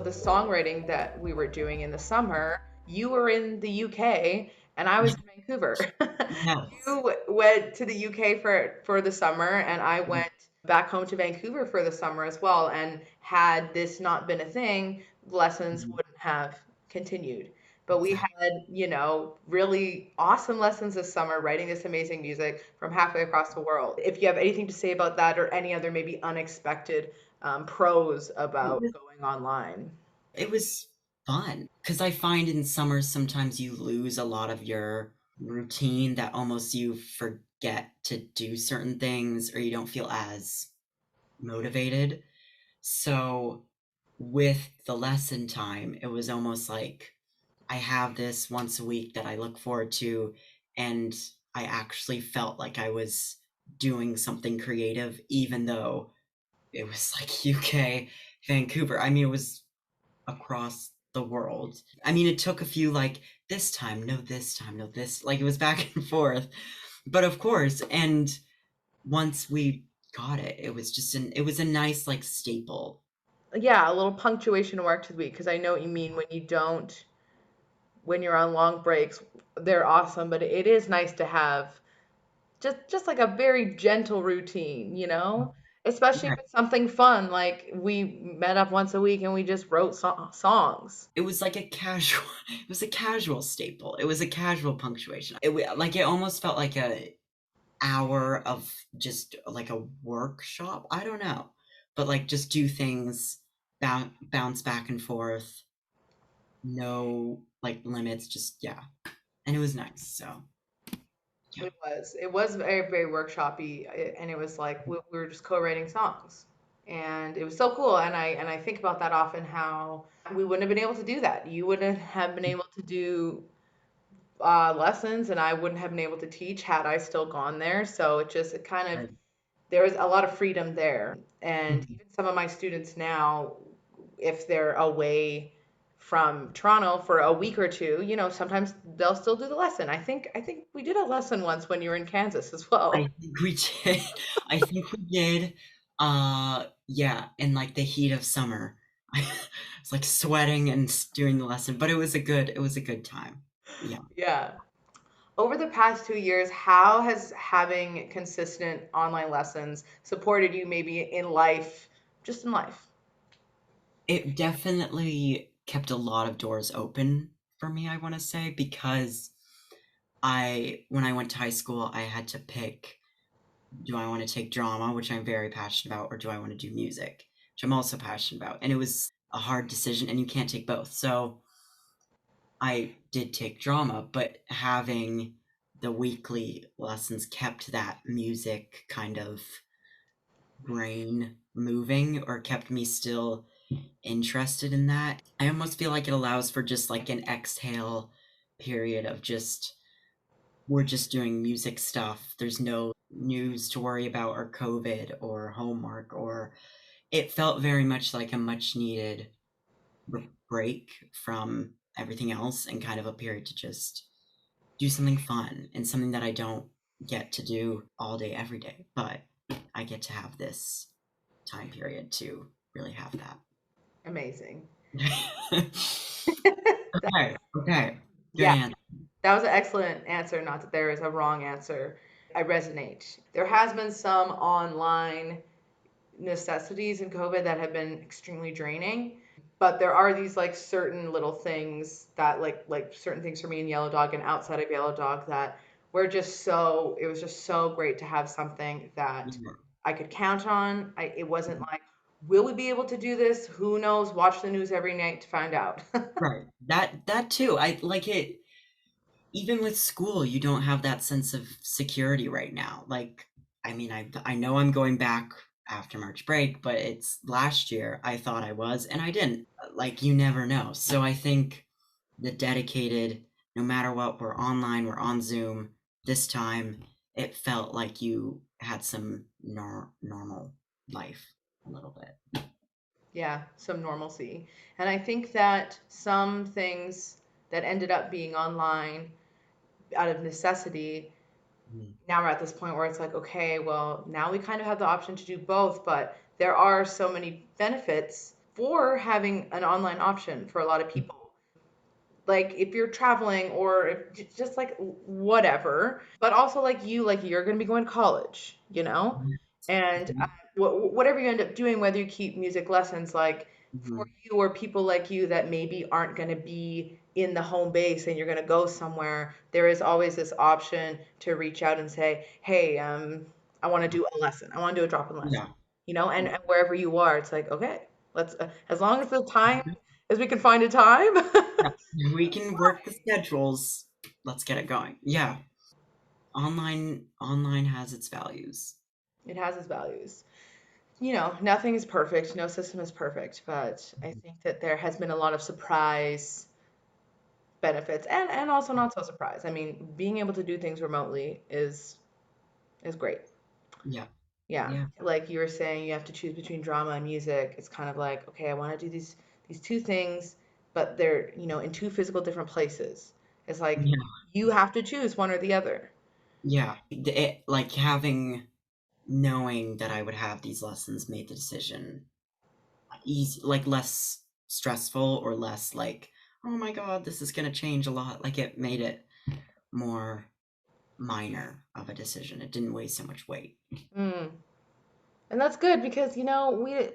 the songwriting that we were doing in the summer, you were in the UK and I was in Vancouver. Yes. You went to the UK for the summer, and I went back home to Vancouver for the summer as well. And had this not been a thing, lessons Mhm. wouldn't have continued. But we Exactly. had, really awesome lessons this summer writing this amazing music from halfway across the world. If you have anything to say about that or any other maybe unexpected pros It about was, going online. it was fun because I find in summer sometimes you lose a lot of your routine that almost you forget to do certain things or you don't feel as motivated. So with the lesson time, it was almost like I have this once a week that I look forward to, and I actually felt like I was doing something creative, even though it was like UK, Vancouver. I mean, it was across the world. I mean, it took a few like this time, no, this time, no, this. Like it was back and forth. But of course, and once we got it, it was a nice like staple. Yeah, a little punctuation work to the week because I know what you mean when you're on long breaks, they're awesome, but it is nice to have just like a very gentle routine, you know? Especially if Right. it's something fun, like we met up once a week and we just wrote songs. It was like a casual it was a casual staple. It was a casual punctuation. Like it almost felt like a hour of just like a workshop. I don't know. But like just do things, bounce back and forth, no like limits, just yeah. And it was nice. So, yeah. It was very, very workshopy, and it was like we were just co-writing songs. And it was so cool, and I think about that often how we wouldn't have been able to do that. You wouldn't have been able to do lessons, and I wouldn't have been able to teach had I still gone there. So it kind of Right. there was a lot of freedom there. And Mhm. even some of my students now, if they're away from Toronto for a week or two, sometimes they'll still do the lesson. I think we did a lesson once when you were in Kansas as I well. think we did. I think we did. Yeah, in like the heat of summer. I was like sweating and doing the lesson, but it was a good time. Yeah. Yeah. Over the past 2 years, how has having consistent online lessons supported you maybe in life, just in life? It definitely kept a lot of doors open for me, I want to say, because when I went to high school, I had to pick, do I want to take drama, which I'm very passionate about, or do I want to do music, which I'm also passionate about? And it was a hard decision, and you can't take both. So I did take drama, but having the weekly lessons kept that music kind of brain moving or kept me still interested in that. I almost feel like it allows for just like an exhale period of just we're just doing music stuff. There's no news to worry about or COVID or homework or it felt very much like a much needed break from everything else and kind of a period to just do something fun and something that I don't get to do all day every day, but I get to have this time period to really have that. Amazing. Okay, okay. Good Yeah, answer. that was an excellent answer. Not that there is a wrong answer. I resonate. There has been some online necessities in COVID that have been extremely draining, but there are these like certain little things that like certain things for me in Yellow Dog and outside of Yellow Dog that were just so it was just so great to have something that Yeah, I could count on. It wasn't like, will we be able to do this? Who knows? Watch the news every night to find out. right. That too. I like it even with school, you don't have that sense of security right now. Like, I mean, I know I'm going back after March break, but it's last year I thought I was, and I didn't. Like, you never know. So I think the dedicated, no matter what, we're online, we're on Zoom. This time, it felt like you had some normal life a little bit. Yeah, some normalcy. And I think that some things that ended up being online out of necessity, Mm. now we're at this point where it's like, okay, well, now we kind of have the option to do both, but there are so many benefits for having an online option for a lot of people. Like if you're traveling or if, just like whatever, but also like you're going to be going to college, you know? And whatever you end up doing, whether you keep music lessons, like for Mhm. you or people like you that maybe aren't going to be in the home base and you're going to go somewhere, there is always this option to reach out and say, hey, I want to do a lesson. I want to do a drop-in lesson, Yeah. you know? And wherever you are, it's like, okay, let's, as long as the time, as we can find a time. Yeah. We can work the schedules. Let's get it going. Yeah. Online has its values. It has its values. You know, nothing is perfect, no system is perfect, but I think that there has been a lot of surprise benefits and also not so surprise. I mean, being able to do things remotely is great. Yeah. Yeah, Yeah. like you were saying, you have to choose between drama and music. It's kind of like, okay, I want to do these two things, but they're, you know, in two physical different places. It's like Yeah. you have to choose one or the other. Yeah. Like having knowing that I would have these lessons made the decision easy, like less stressful or less like, oh my God, this is going to change a lot. Like it made it more minor of a decision. It didn't weigh so much weight. Mm. And that's good because, you know, we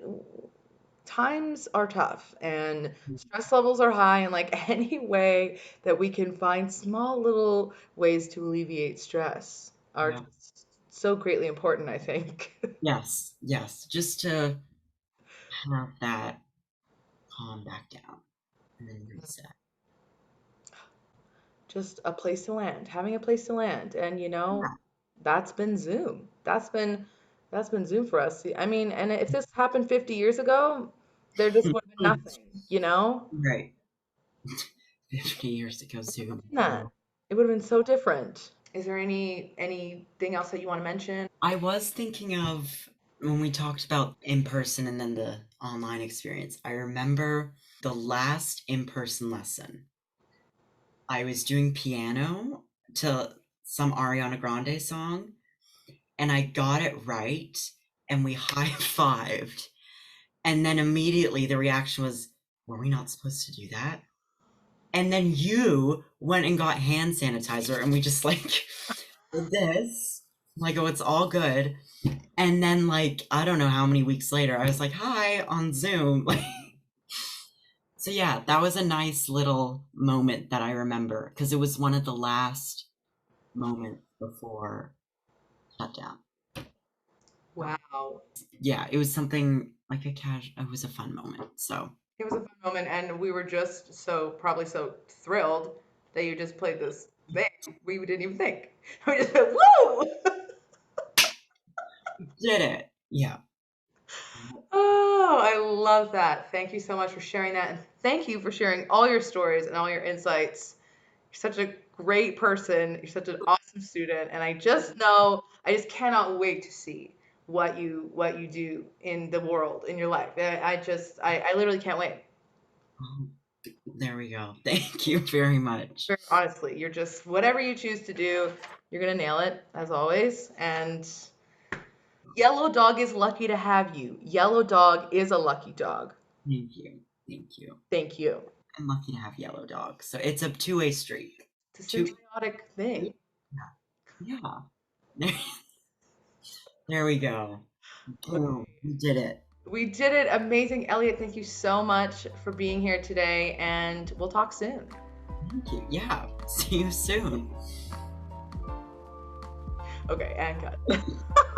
times are tough and stress levels are high, and like any way that we can find small little ways to alleviate stress are Yeah. just so greatly important, I think. Yes. Yes. Just to have that calm back down and then reset. Just a place to land, having a place to land. And you know, Yeah. that's been Zoom. That's been Zoom for us. I mean, and if this happened 50 years ago, there just would have been nothing, you know? Right. 50 years ago soon. Imagine that. It would have been so different. Is there anything else that you want to mention? I was thinking of when we talked about in person and then the online experience. I remember the last in person lesson. I was doing piano to some Ariana Grande song and I got it right and we high fived. And then immediately the reaction was, were we not supposed to do that? And then you went and got hand sanitizer and we just like did this. Like, oh, it's all good. And then, like, I don't know how many weeks later, I was like, hi on Zoom. Like, so yeah, that was a nice little moment that I remember because it was one of the last moments before shutdown. Wow. Yeah, it was something like a casual, it was a fun moment. So, It was a fun moment, and we were just probably so thrilled that you just played this thing. We didn't even think. We just went, woo! did it. Yeah. Oh, I love that. Thank you so much for sharing that, and thank you for sharing all your stories and all your insights. You're such a great person. You're such an awesome student, and I just cannot wait to see what you do in the world in your life. I literally can't wait. There we go. Thank you very much. Very honestly, you're just whatever you choose to do, you're gonna nail it as always. And Yellow Dog is lucky to have you. Yellow Dog is a lucky dog. Thank you. Thank you. Thank you. I'm lucky to have yellow dogs. So it's a two-way street. It's a Two. symbiotic thing. Yeah. There, there we go. Boom. We did it. We did it. Amazing. Elliot, thank you so much for being here today, and we'll talk soon. Thank you. Yeah. See you soon. Okay, and cut.